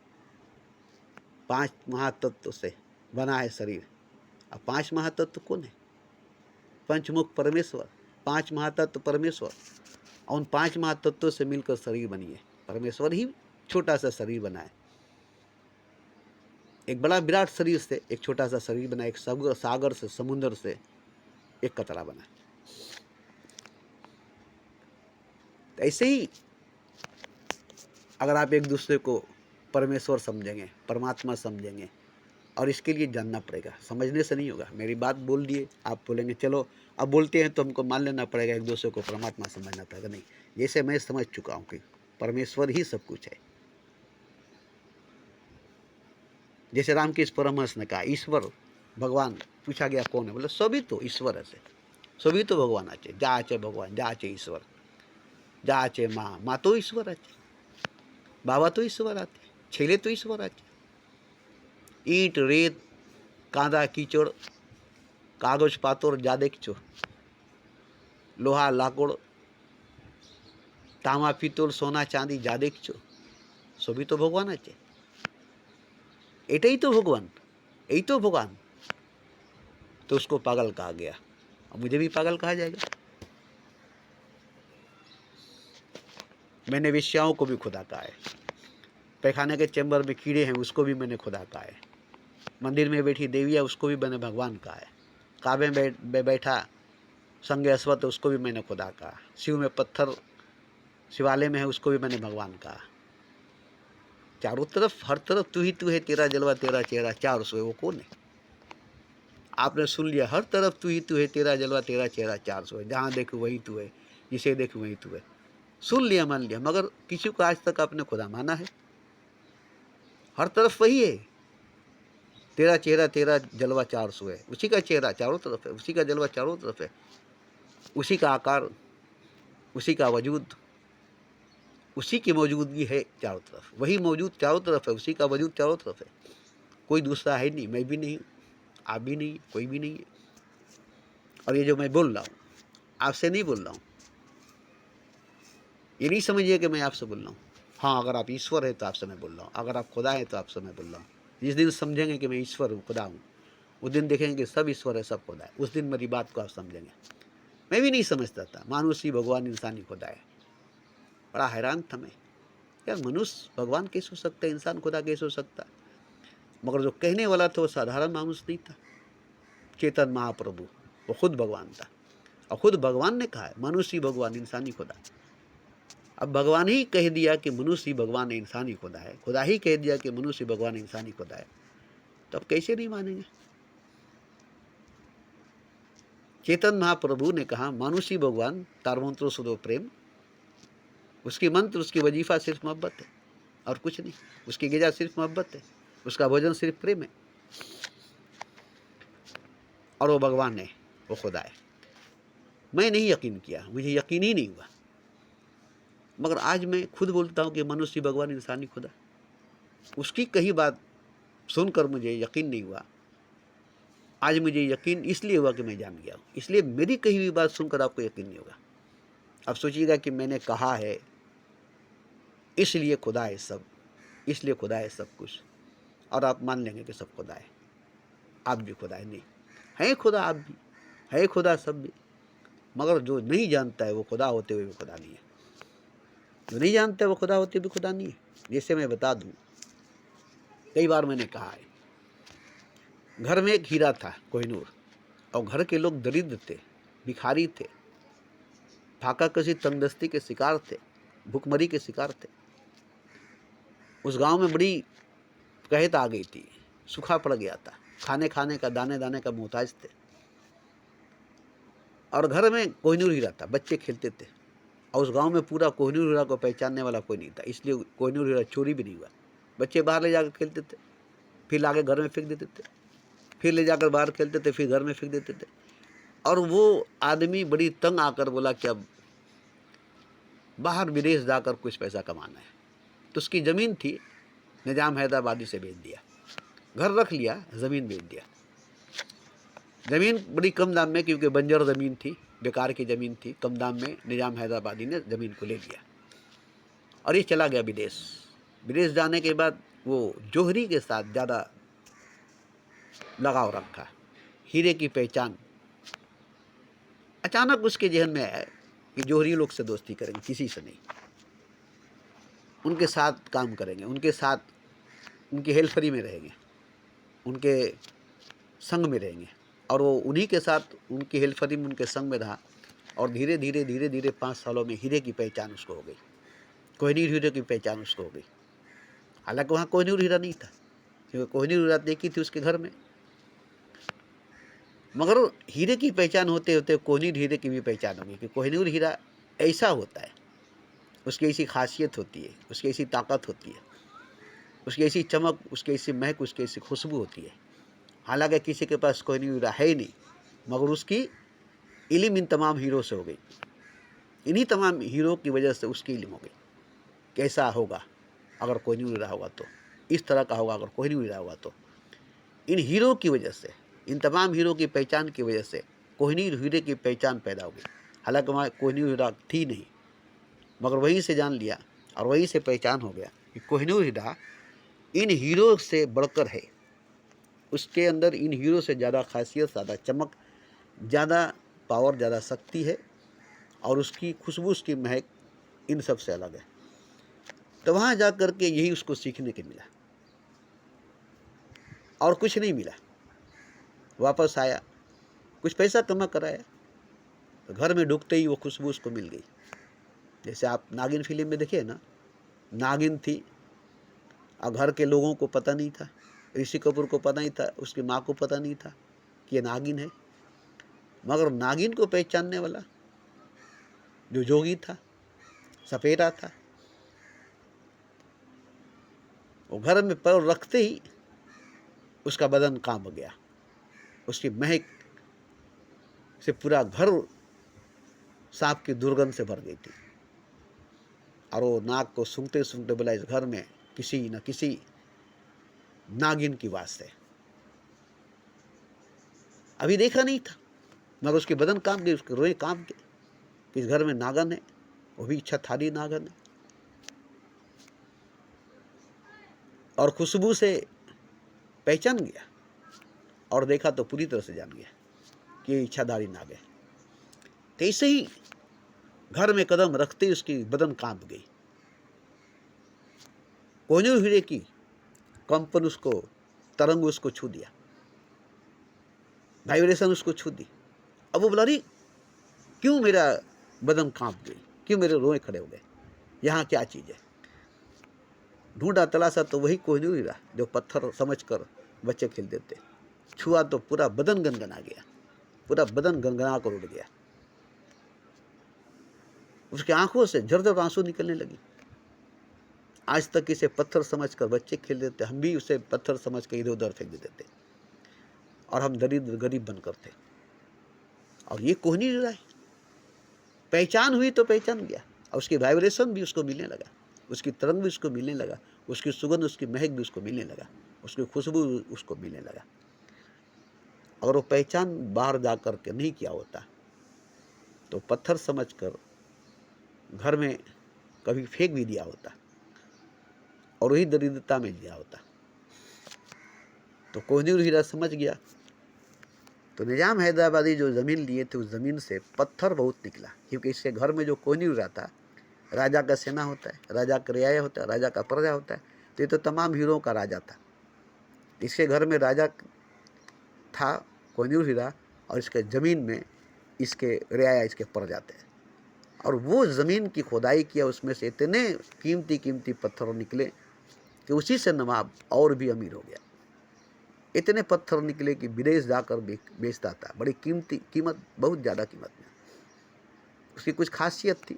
5 महातत्व से बना है शरीर। अब 5 महातत्व कौन है? पंचमुख परमेश्वर, 5 महातत्व परमेश्वर, और उन 5 महातत्वों से मिलकर शरीर बनी है। परमेश्वर ही छोटा सा शरीर बना है। एक बड़ा विराट शरीर से एक छोटा सा शरीर बना, एक सागर से, समुद्र से एक कतरा बना। ऐसे ही अगर आप एक दूसरे को परमेश्वर समझेंगे, परमात्मा समझेंगे, और इसके लिए जानना पड़ेगा, समझने से नहीं होगा। मेरी बात बोल दिए, आप बोलेंगे चलो अब बोलते हैं तो हमको मान लेना पड़ेगा, एक दूसरे को परमात्मा समझना पड़ेगा। नहीं, जैसे मैं समझ चुका हूँ कि परमेश्वर ही सब कुछ है। जैसे रामकृष्ण परमहंस ने कहा, ईश्वर भगवान पूछा गया कौन है, बोले सभी तो ईश्वर है, सभी तो भगवान आचे, जा आचे भगवान, जा आचे ईश्वर, जा आचे माँ, माँ तो ईश्वर आचे, बाबा तो ईश्वर आते, छेले तो ईश्वर आचे, ईंट रेत कांदा कीचड़ कागज पातोर जा देखो, लोहा लाकड़ तांबा पितल सोना चांदी जा देखो, सभी तो भगवान আছে। एटाई तो भगवान, यही तो भगवान। तो उसको पागल कहा गया, और मुझे भी पागल कहा जाएगा। मैंने वेश्याओं को भी खुदा कहा है, पैखाने के चैम्बर में कीड़े हैं उसको भी मैंने खुदा कहा है, मंदिर में बैठी देविया उसको भी मैंने भगवान कहा है, काबे में बैठा संग अश्वत उसको भी मैंने खुदा कहा, शिव में पत्थर शिवालय में है उसको भी मैंने भगवान कहा। चारों तरफ हर तरफ तू ही तू है, तेरा जलवा तेरा चेहरा 400 है। वो कौन है? आपने सुन लिया, हर तरफ तू ही तू है, तेरा जलवा तेरा चेहरा 400 है, जहाँ देखो वही तू है, जिसे देखो वही तू है। सुन लिया, मान लिया, मगर किसी को आज तक आपने खुदा माना है? हर तरफ वही है, तेरा चेहरा तेरा जलवा 400 है, उसी का चेहरा चारों तरफ है, उसी का जलवा चारों तरफ है, उसी का आकार, उसी का वजूद, उसी की मौजूदगी है चारों तरफ, वही मौजूद चारों तरफ है, उसी का वजूद चारों तरफ है। कोई दूसरा है नहीं, मैं भी नहीं, आप भी नहीं, कोई भी नहीं है। और ये जो मैं बोल रहा हूँ आपसे नहीं बोल रहा हूँ, ये नहीं समझिए कि मैं आपसे बोल रहा हूँ। हाँ, अगर आप ईश्वर है तो आपसे मैं बोल रहा हूँ, अगर आप खुदा है तो आपसे मैं बोल रहा हूँ। जिस दिन समझेंगे कि मैं ईश्वर हूँ, खुदा हूँ, उस दिन देखेंगे कि सब ईश्वर है, सब खुदा है। उस दिन मेरी बात को आप समझेंगे। मैं भी नहीं समझता था, मानुष ही भगवान, इंसान ही खुदा है। बड़ा हैरान था मैं, यार मनुष्य भगवान कैसे हो सकता है, इंसान खुदा कैसे हो सकता। मगर जो कहने वाला था वो साधारण मानुष नहीं था, चेतन महाप्रभु, वो खुद भगवान था। और खुद भगवान ने कहा है, मनुष्य ही भगवान, इंसान ही खुदा। अब भगवान ही कह दिया कि मनुष्य ही भगवान है, इंसान ही खुदा है, खुदा ही कह दिया कि मनुष्य भगवान है, इंसान ही खुदा है, तो अब कैसे नहीं मानेंगे। चेतन महाप्रभु ने कहा, मनुष्य भगवान, तार मंत्र सुधो प्रेम, उसकी मंत्र, उसकी वजीफा सिर्फ मोहब्बत है और कुछ नहीं, उसकी गिजा सिर्फ मोहब्बत है, उसका भोजन सिर्फ प्रेम है, और वो भगवान है, वो खुदा है। मैं नहीं यकीन किया, मुझे यकीन ही नहीं हुआ, मगर आज मैं खुद बोलता हूँ कि मनुष्य भगवान, इंसानी खुदा। उसकी कही बात सुनकर मुझे यकीन नहीं हुआ, आज मुझे यकीन इसलिए हुआ कि मैं जान गया हूँ। इसलिए मेरी कही हुई बात सुनकर आपको यकीन नहीं होगा। अब सोचिएगा कि मैंने कहा है इसलिए खुदा है सब, इसलिए खुदा है सब कुछ, और आप मान लेंगे कि सब खुदा है। आप भी खुदा है? नहीं है, खुदा आप भी है, खुदा सब भी, मगर जो नहीं जानता है वो खुदा होते हुए भी खुदा नहीं है। जो नहीं जानता है वो खुदा होते हुए भी खुदा नहीं है। जैसे मैं बता दूं, कई बार मैंने कहा है, घर में एक हीरा था कोहिनूर, और घर के लोग दरिद्र थे, भिखारी थे, फाका कसी तंगदस्ती के शिकार थे, भूखमरी के शिकार थे। उस गांव में बड़ी कहत आ गई थी, सूखा पड़ गया था, खाने खाने का, दाने दाने का मोहताज थे, और घर में कोहिनूर हीरा था, बच्चे खेलते थे, और उस गांव में पूरा कोहिनूर हीरा को पहचानने वाला कोई नहीं था, इसलिए कोहिनूर हीरा चोरी भी नहीं हुआ। बच्चे बाहर ले जाकर खेलते थे, फिर लाके घर में फेंक देते थे, फिर ले जाकर बाहर खेलते थे, फिर घर में फेंक देते थे। और वो आदमी बड़ी तंग आकर बोला कि अब बाहर विदेश जाकर कुछ पैसा कमाना है। तो उसकी ज़मीन थी, निजाम हैदराबादी से बेच दिया, घर रख लिया, ज़मीन बेच दिया। ज़मीन बड़ी कम दाम में, क्योंकि बंजर ज़मीन थी, बेकार की ज़मीन थी, कम दाम में निजाम हैदराबादी ने ज़मीन को ले लिया, और ये चला गया विदेश। विदेश जाने के बाद वो जौहरी के साथ ज़्यादा लगाव रखा, हीरे की पहचान। अचानक उसके जहन में आया कि जौहरी लोग से दोस्ती करेंगे, किसी से नहीं, उनके साथ काम करेंगे, उनके साथ उनकी हेल्फरी में रहेंगे, उनके संग में रहेंगे। और वो उन्हीं के साथ उनकी हेल्फरी में, उनके संग में रहा, और धीरे धीरे धीरे धीरे 5 सालों में हीरे की पहचान उसको हो गई, कोहिनूर हीरे की पहचान उसको हो गई। हालांकि वहाँ कोहिनूर हीरा नहीं था, क्योंकि कोहिनूर हीरा देखी थी उसके घर में, मगर हीरे की पहचान होते होते कोहिनूर हीरे की भी पहचान होगी कि कोहिनूर हीरा ऐसा होता है, उसकी ऐसी खासियत होती है, उसकी ऐसी ताकत होती है, उसकी ऐसी चमक, उसकी ऐसी महक, उसकी ऐसी खुशबू होती है। हालांकि किसी के पास कोहिनूर हीरा है ही नहीं, मगर उसकी इल्म इन तमाम हीरो से हो गई, इन्हीं तमाम हीरो की वजह से उसकी इल्म हो गई। कैसा होगा अगर कोहिनूर हीरा होगा तो, इस तरह का होगा अगर कोहिनूर हीरा होगा तो। इन हीरो की वजह से इन तमाम हीरो की पहचान की वजह से कोहिनूर हीरे की पहचान पैदा हो गई। हालांकि वहाँ कोहिनूर हीरा थी नहीं, मगर वहीं से जान लिया और वहीं से पहचान हो गया कि कोहिनूर हीरा इन हीरो से बढ़कर है। उसके अंदर इन हीरो से ज़्यादा खासियत, ज़्यादा चमक, ज़्यादा पावर, ज़्यादा शक्ति है और उसकी खुशबू, उसकी महक इन सब से अलग है। तो वहाँ जा कर के यही उसको सीखने के मिला और कुछ नहीं मिला। वापस आया, कुछ पैसा कमा कर आया, तो घर में ढुकते ही वो खुशबू उसको मिल गई। जैसे आप नागिन फिल्म में देखिए ना, नागिन थी और घर के लोगों को पता नहीं था, ऋषि कपूर को पता नहीं था, उसकी माँ को पता नहीं था कि ये नागिन है, मगर नागिन को पहचानने वाला जो जोगी था, सपेरा था, वो घर में पैर रखते ही उसका बदन कांप गया। उसकी महक से पूरा घर सांप की दुर्गंध से भर गई थी और वो नाक को सूंघते सूंघते बोला, इस घर में किसी न किसी नागिन की वास है। अभी देखा नहीं था मगर उसके बदन कांप गए, उसके रोए कांप गए कि इस घर में नागन है, वो भी इच्छाधारी नागन है। और खुशबू से पहचान गया और देखा तो पूरी तरह से जान गया कि ये इच्छाधारी नाग है। तो ऐसे ही घर में कदम रखते ही उसकी बदन कांप गई। कोहिनूर हीरे की कंपन उसको, तरंग उसको छू दिया, वाइब्रेशन उसको छू दी। अब वो बोला, अरे क्यों मेरा बदन कांप गई, क्यों मेरे रोए खड़े हो गए, यहाँ क्या चीज़ है। ढूंढा तलाशा तो वही कोहिनूर हीरा जो पत्थर समझकर बच्चे खेल देते। छुआ तो पूरा बदन गनगना गया, पूरा बदन गनगना कर उड़ गया। उसकी आंखों से झरझर आंसू निकलने लगी। आज तक इसे पत्थर समझकर बच्चे खेल देते, हम भी उसे पत्थर समझ कर इधर उधर फेंक देते और हम दरिद्र गरीब बनकर थे। और ये कोहिनूर हीरा है। पहचान हुई तो पहचान गया और उसकी वाइब्रेशन भी उसको मिलने लगा, उसकी तरंग भी उसको मिलने लगा, उसकी सुगंध, उसकी महक भी उसको मिलने लगा, उसकी खुशबू उसको मिलने लगा। अगर वो पहचान बाहर जा कर के नहीं किया होता तो पत्थर समझकर घर में कभी फेंक भी दिया होता और वही दरिद्रता में जिया होता। तो कोहिनूर हीरा समझ गया। तो निजाम हैदराबादी जो ज़मीन लिए थे, उस ज़मीन से पत्थर बहुत निकला, क्योंकि इसके घर में जो कोहिनूर हीरा था, राजा का सेना होता है, राजा का रियाया होता है, राजा का प्रजा होता है, तो ये तो तमाम हीरों का राजा था। इसके घर में राजा था कोहिनूर हीरा और इसके ज़मीन में इसके रियाया, इसके प्रजा थे। और वो ज़मीन की खुदाई किया, उसमें से इतने कीमती कीमती पत्थर निकले कि उसी से नवाब और भी अमीर हो गया। इतने पत्थर निकले कि विदेश जाकर बेचता था, बड़ी कीमत, बहुत ज़्यादा कीमत में। उसकी कुछ खासियत थी।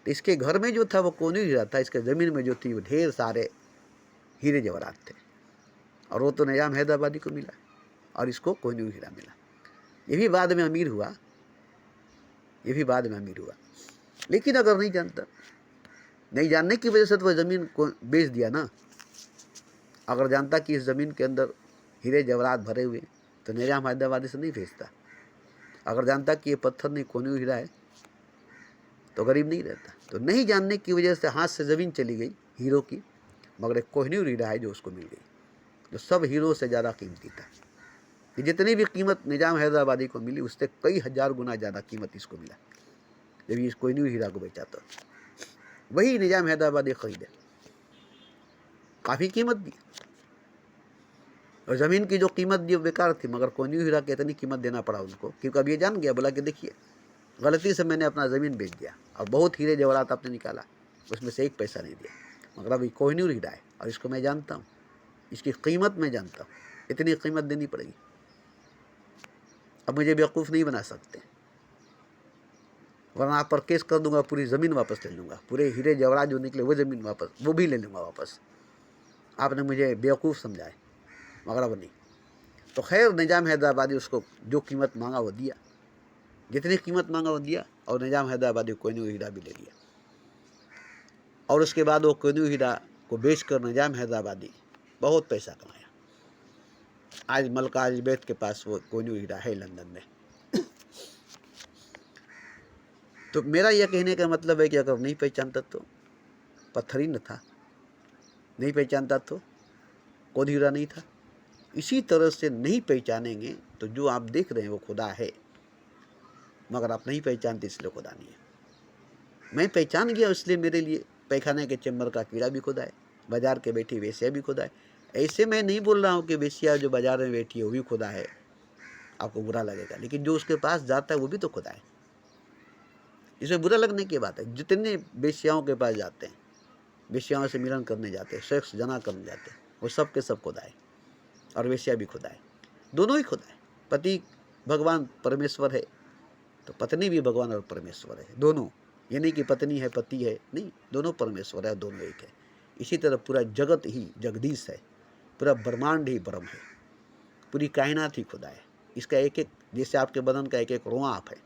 तो इसके घर में जो था वो कोहिनूर हीरा था, इसके ज़मीन में जो थी वो ढेर सारे हीरे जवाहरात थे। और वो तो निजाम हैदराबादी को मिला और इसको कोहिनूर हीरा मिला। ये भी बाद में अमीर हुआ, ये भी बाद में अमीर हुआ। लेकिन अगर नहीं जानता, नहीं जानने की वजह से तो वह ज़मीन को बेच दिया ना। अगर जानता कि इस ज़मीन के अंदर हीरे जवाहरात भरे हुए तो निजाम हैदराबादी से नहीं भेजता। अगर जानता कि ये पत्थर नहीं, कोहिनूर हीरा है, तो गरीब नहीं रहता। तो नहीं जानने की वजह से हाथ से ज़मीन चली गई हीरो की, मगर एक कोहिनूर हीरा है जो उसको मिल गई, जो सब हीरो से ज़्यादा कीमती था। कि जितनी भी कीमत निजाम हैदराबादी को मिली, उससे कई हजार गुना ज़्यादा कीमत इसको मिला जब इस कोहिनूर हीरा को बेचा। तो वही निजाम हैदराबादी खरीदे, काफ़ी कीमत दी। और ज़मीन की जो कीमत दी वो बेकार थी, मगर कोहिनूर हीरा की इतनी कीमत देना पड़ा उनको, क्योंकि अब ये जान गया, बोला कि देखिए गलती से मैंने अपना ज़मीन बेच दिया और बहुत हीरे जवाहरात आपने निकाला, उसमें से एक पैसा नहीं दिया, मगर अब ये कोहिनूर हीरा है और इसको मैं जानता हूँ, इसकी कीमत मैं जानता हूँ, इतनी कीमत देनी पड़ेगी। अब मुझे बेवकूफ़ नहीं बना सकते, वरना आप पर केस कर दूंगा, पूरी ज़मीन वापस ले लूँगा, पूरे हीरे जवाहरात जो निकले वो ज़मीन वापस, वो भी ले लूँगा वापस। आपने मुझे बेवकूफ़ समझाए, मगर अब नहीं। तो खैर निजाम हैदराबादी उसको जो कीमत मांगा वो दिया, जितनी कीमत मांगा वो दिया, और निजाम हैदराबादी कोहिनूर हीरा भी ले लिया। और उसके बाद वो कोहिनूर हीरा को बेचकर निजाम हैदराबादी बहुत पैसा कमाया। आज मलका एलिज़ाबेथ के पास वो कोहिनूर हीरा है लंदन में। तो मेरा यह कहने का मतलब है कि अगर नहीं पहचानता तो पत्थर ही न था, नहीं पहचानता तो कोहिनूर हीरा नहीं था। इसी तरह से नहीं पहचानेंगे तो जो आप देख रहे हैं वो खुदा है, मगर आप नहीं पहचानते इसलिए खुदा नहीं है। मैं पहचान गया इसलिए मेरे लिए पैखाने के चैम्बर का कीड़ा भी खुदा है, बाजार के बैठी वेश्या भी खुदा है। ऐसे मैं नहीं बोल रहा हूँ कि वेश्या जो बाजार में बैठी है वो भी खुदा है, आपको बुरा लगेगा, लेकिन जो उसके पास जाता है वो भी तो खुदा है। इसमें बुरा लगने की बात है। जितने वेश्याओं के पास जाते हैं, वेश्याओं से मिलन करने जाते हैं, सेक्स जना करने जाते हैं, वो सब के सब खुदा है और वेश्या भी खुदा है, दोनों ही खुदा है। पति भगवान परमेश्वर है तो पत्नी भी भगवान और परमेश्वर है, दोनों। ये नहीं कि पत्नी है पति है, नहीं, दोनों परमेश्वर है, दोनों एक है। इसी तरह पूरा जगत ही जगदीश है, पूरा ब्रह्मांड ही ब्रह्म है, पूरी कायनात ही खुदा है। इसका एक एक, जैसे आपके बदन का एक एक रोआ आप है,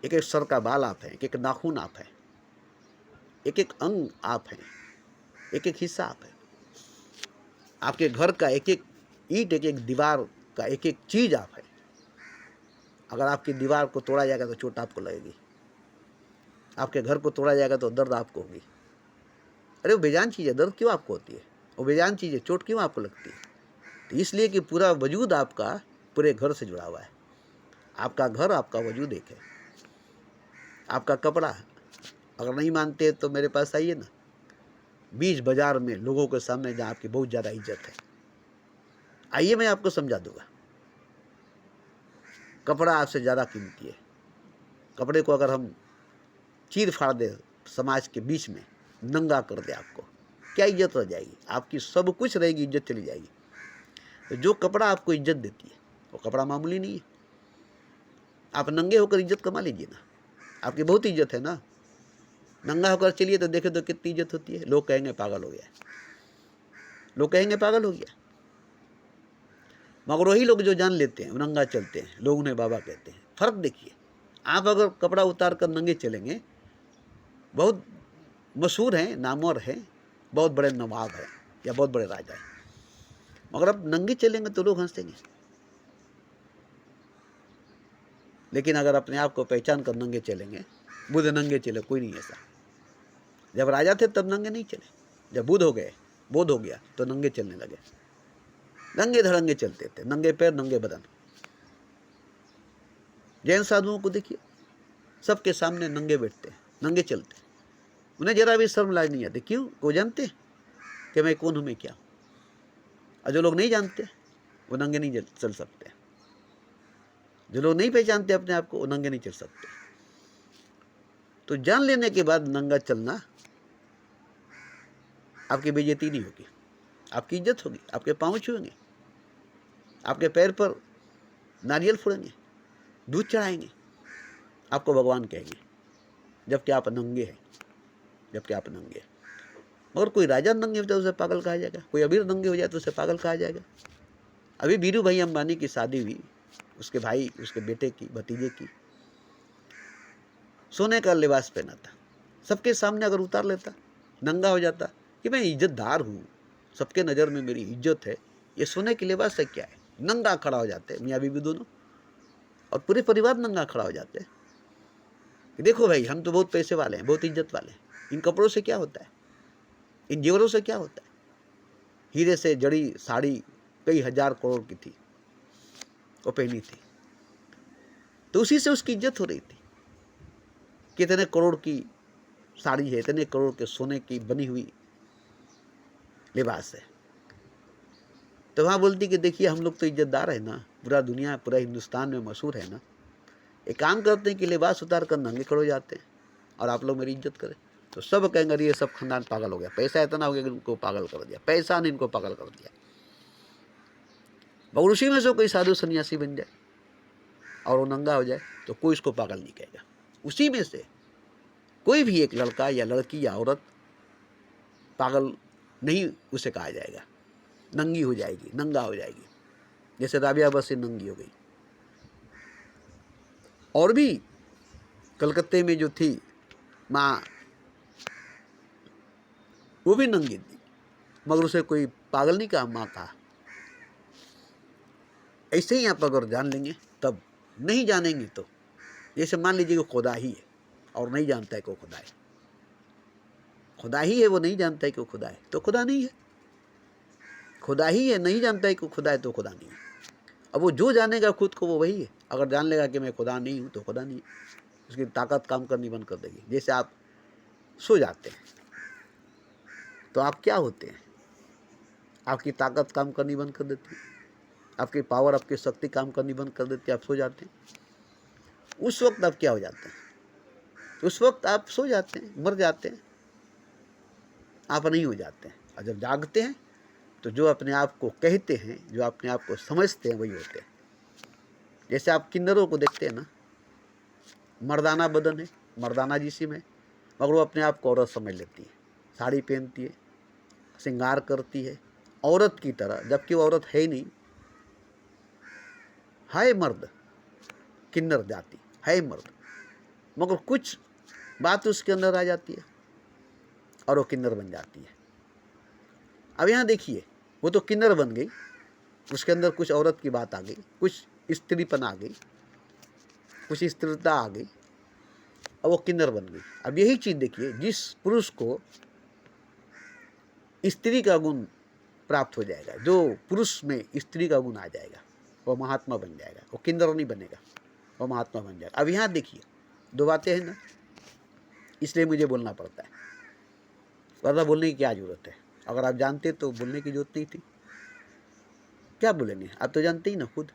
एक एक सर का बाल आप है, एक एक नाखून आप है, एक एक अंग आप है, एक एक हिस्सा आप है। आपके घर का एक एक ईंट, एक एक दीवार का एक एक चीज आप है। अगर आपकी दीवार को तोड़ा जाएगा तो चोट आपको लगेगी, आपके घर को तोड़ा जाएगा तो दर्द आपको होगी। अरे वो बेजान चीज़ है, दर्द क्यों आपको होती है? वो बेजान चीज़ है, चोट क्यों आपको लगती है? तो इसलिए कि पूरा वजूद आपका पूरे घर से जुड़ा हुआ है। आपका घर, आपका वजूद एक है। आपका कपड़ा, अगर नहीं मानते तो मेरे पास आइए ना, बीच बाजार में लोगों के सामने जहाँ आपकी बहुत ज़्यादा इज्जत है, आइए मैं आपको समझा दूंगा। कपड़ा आपसे ज़्यादा कीमती है। कपड़े को अगर हम चीर फाड़ दे, समाज के बीच में नंगा कर दे, आपको क्या इज्जत रह जाएगी? आपकी सब कुछ रहेगी, इज्जत चली जाएगी। तो जो कपड़ा आपको इज्जत देती है वो कपड़ा मामूली नहीं है। आप नंगे होकर इज्जत कमा लीजिए ना, आपकी बहुत इज्जत है ना। नंगा होकर चलिए तो देखे तो कितनी इज्जत होती है। लोग कहेंगे पागल हो गया, लोग कहेंगे पागल हो गया, मगर वही लोग जो जान लेते हैं, नंगा चलते हैं, लोग उन्हें बाबा कहते हैं। फर्क देखिए, आप अगर कपड़ा उतार कर नंगे चलेंगे, बहुत मशहूर हैं, नामवर हैं, बहुत बड़े नवाब हैं या बहुत बड़े राजा हैं, मगर अब नंगे चलेंगे तो लोग हंसेंगे। लेकिन अगर अपने आप को पहचान कर नंगे चलेंगे, बुद्ध नंगे चले, कोई नहीं ऐसा। जब राजा थे तब नंगे नहीं चले, जब बुद्ध हो गए, बोध हो गया तो नंगे चलने लगे, नंगे धड़ंगे चलते थे, नंगे पैर नंगे बदन। जैन साधुओं को देखिए, सबके सामने नंगे बैठते, नंगे चलते, उन्हें जरा भी शर्म लाज नहीं आती। क्यों? वो जानते कि मैं कौन हूँ, मैं क्या हूँ। और जो लोग नहीं जानते वो नंगे नहीं चल सकते, जो लोग नहीं पहचानते अपने आप को वो नंगे नहीं चल सकते। तो जान लेने के बाद नंगा चलना, आपकी बेइज्जती नहीं होगी, आपकी इज्जत होगी। आपके पाँव छुएंगे, आपके पैर पर नारियल फोड़ेंगे, दूध चढ़ाएंगे, आपको भगवान कहेंगे, जबकि आप नंगे हैं, जबकि आप नंगे हैं। मगर कोई राजा नंगे हो जाए तो उसे पागल कहा जाएगा, कोई अमीर नंगे हो जाए तो उसे पागल कहा जाएगा। अभी बीरू भाई अंबानी की शादी हुई, उसके भाई, उसके बेटे की, भतीजे की, सोने का लिबास पहना था। सबके सामने अगर उतार लेता, नंगा हो जाता कि मैं इज्जतदार हूँ, सबके नज़र में मेरी इज्जत है, ये सोने के लिबास से क्या है, नंगा खड़ा हो जाते मियाँ बीवी दोनों, और पूरे परिवार नंगा खड़ा हो जाते कि देखो भाई, हम तो बहुत पैसे वाले हैं, बहुत इज्जत वाले हैं, इन कपड़ों से क्या होता है, इन जेवरों से क्या होता है। हीरे से जड़ी साड़ी कई हजार करोड़ की थी, वो पहनी थी, तो उसी से उसकी इज्जत हो रही थी। कितने करोड़ की साड़ी है, इतने करोड़ के सोने की बनी हुई लिबास है। तो वहाँ बोलती कि देखिए हम लोग तो इज्जतदार है ना, पूरा दुनिया, पूरा हिंदुस्तान में मशहूर है ना। एक काम करते हैं कि लिबास उतार कर नंगे खड़े हो जाते हैं और आप लोग मेरी इज्जत करें। तो सब कहेंगे अरे ये सब खानदान पागल हो गया, पैसा इतना हो गया कि इनको पागल कर दिया, पैसा ने इनको पागल कर दिया। मगर उसी में से कोई साधु सन्यासी बन जाए और वो नंगा हो जाए तो कोई इसको पागल नहीं कहेगा। उसी में से कोई भी एक लड़का या लड़की या औरत पागल नहीं उसे कहा जाएगा, नंगी हो जाएगी, नंगा हो जाएगी, जैसे राबिया बसी नंगी हो गई। और भी कलकत्ते में जो थी माँ, वो भी नंगी थी, मगर उसे कोई पागल नहीं कहा, माँ कहा। ऐसे ही आप अगर जान लेंगे तब। नहीं जानेंगे तो, जैसे मान लीजिए कि खुदा ही है और नहीं जानता है कि वो खुदा है, खुदा ही है, वो नहीं जानता है कि वो खुदा है, तो खुदा नहीं है। खुदा ही है, नहीं जानता है कि वो खुदा है, तो खुदा नहीं है। अब वो जो जानेगा खुद को वो वही है। अगर जान लेगा कि मैं खुदा नहीं हूँ तो खुदा नहीं है, उसकी ताकत काम करनी बंद कर देगी। जैसे आप सो जाते हैं तो आप क्या होते हैं, आपकी ताकत काम करनी बंद कर देती है, आपकी पावर, आपकी शक्ति काम करनी बंद कर देती है, आप सो जाते हैं। उस वक्त आप क्या हो जाते हैं, उस वक्त आप सो जाते हैं, मर जाते हैं, आप नहीं हो जाते हैं। और जब जागते हैं तो जो अपने आप को कहते हैं, जो अपने आप को समझते हैं, वही होते हैं। जैसे आप किन्नरों को देखते हैं ना, मर्दाना बदन है, मर्दाना जिस्म है, मगर वो अपने आप को औरत समझ लेती है, साड़ी पहनती है, श्रृंगार करती है औरत की तरह, जबकि वो औरत है ही नहीं, है मर्द, किन्नर जाति है मर्द, मगर कुछ बात उसके अंदर आ जाती है और वो किन्नर बन जाती है। अब यहाँ देखिए, वो तो किन्नर बन गई, उसके अंदर कुछ औरत की बात आ गई, कुछ स्त्रीपन आ गई, कुछ स्त्रीता आ गई, अब वो किन्नर बन गई। अब यही चीज़ देखिए, जिस पुरुष को स्त्री का गुण प्राप्त हो जाएगा, जो पुरुष में स्त्री का गुण आ जाएगा, वो महात्मा बन जाएगा, वो किन्नर नहीं बनेगा, वो महात्मा बन जाएगा। अब यहाँ देखिए, दो बातें हैं ना, इसलिए मुझे बोलना पड़ता है, वरना बोलने की क्या जरूरत है। अगर आप जानते तो बोलने की जरूरत नहीं थी, क्या बोलेंगे, आप तो जानते ही ना खुद।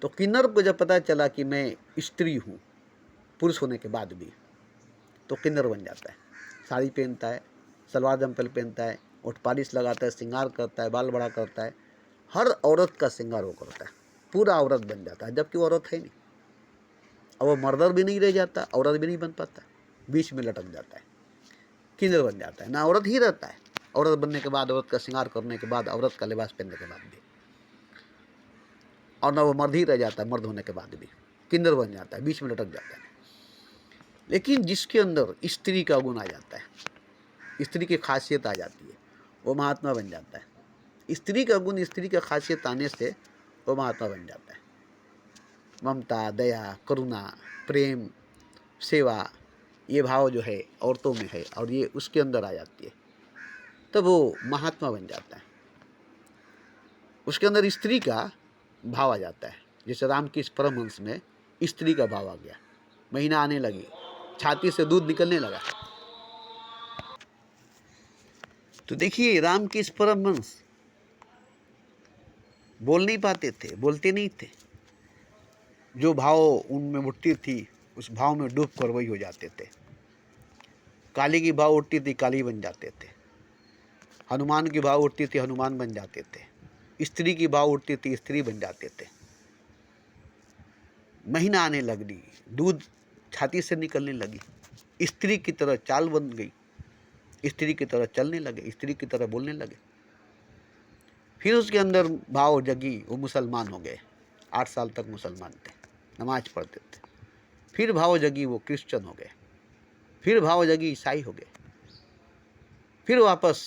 तो किन्नर को जब पता चला कि मैं स्त्री हूँ पुरुष होने के बाद भी, तो किन्नर बन जाता है, साड़ी पहनता है, सलवार जंपल पहनता है, ओठ पालिश लगाता है, श्रृंगार करता है, बाल बड़ा करता है, हर औरत का श्रृंगार वो करता है, पूरा औरत बन जाता है, जबकि वो औरत है नहीं। अब वो मर्दर भी नहीं रह जाता, औरत भी नहीं बन पाता, बीच में लटक जाता है, किन्नर बन जाता है, ना औरत ही रहता है, औरत बनने के बाद, औरत का श्रृंगार करने के बाद, औरत का लिबास पहनने के बाद भी, और ना वो मर्द ही रह जाता है, मर्द होने के बाद भी किन्नर बन जाता है, बीच में लटक जाता है। लेकिन जिसके अंदर स्त्री का गुण आ जाता है, स्त्री की खासियत आ जाती है, वो महात्मा बन जाता है। स्त्री का गुण, स्त्री का खासियत आने से वो महात्मा बन जाता है। ममता, दया, करुणा, प्रेम, सेवा, ये भाव जो है औरतों में है और ये उसके अंदर आ जाती है, तब वो महात्मा बन जाता है। उसके अंदर स्त्री का भाव आ जाता है। जैसे रामकृष्ण परमहंस में स्त्री का भाव आ गया, महीना आने लगी, छाती से दूध निकलने लगा। तो देखिए, रामकृष्ण परमहंस बोल नहीं पाते थे, बोलते नहीं थे, जो भाव उनमें उठती थी उस भाव में डूब कर वही हो जाते थे। काली की भाव उठती थी, काली बन जाते थे। हनुमान की भाव उठती थी, हनुमान बन जाते थे। स्त्री की भाव उठती थी, स्त्री बन जाते थे। महीना आने लगी, दूध छाती से निकलने लगी, स्त्री की तरह चाल बन गई, स्त्री की तरह चलने लगे, स्त्री की तरह बोलने लगे। फिर उसके अंदर भाव जगी, वो मुसलमान हो गए, 8 साल तक मुसलमान थे, नमाज पढ़ते थे। फिर भाव जगी, वो क्रिश्चियन हो गए। फिर भाव जगी, ईसाई हो गए। फिर वापस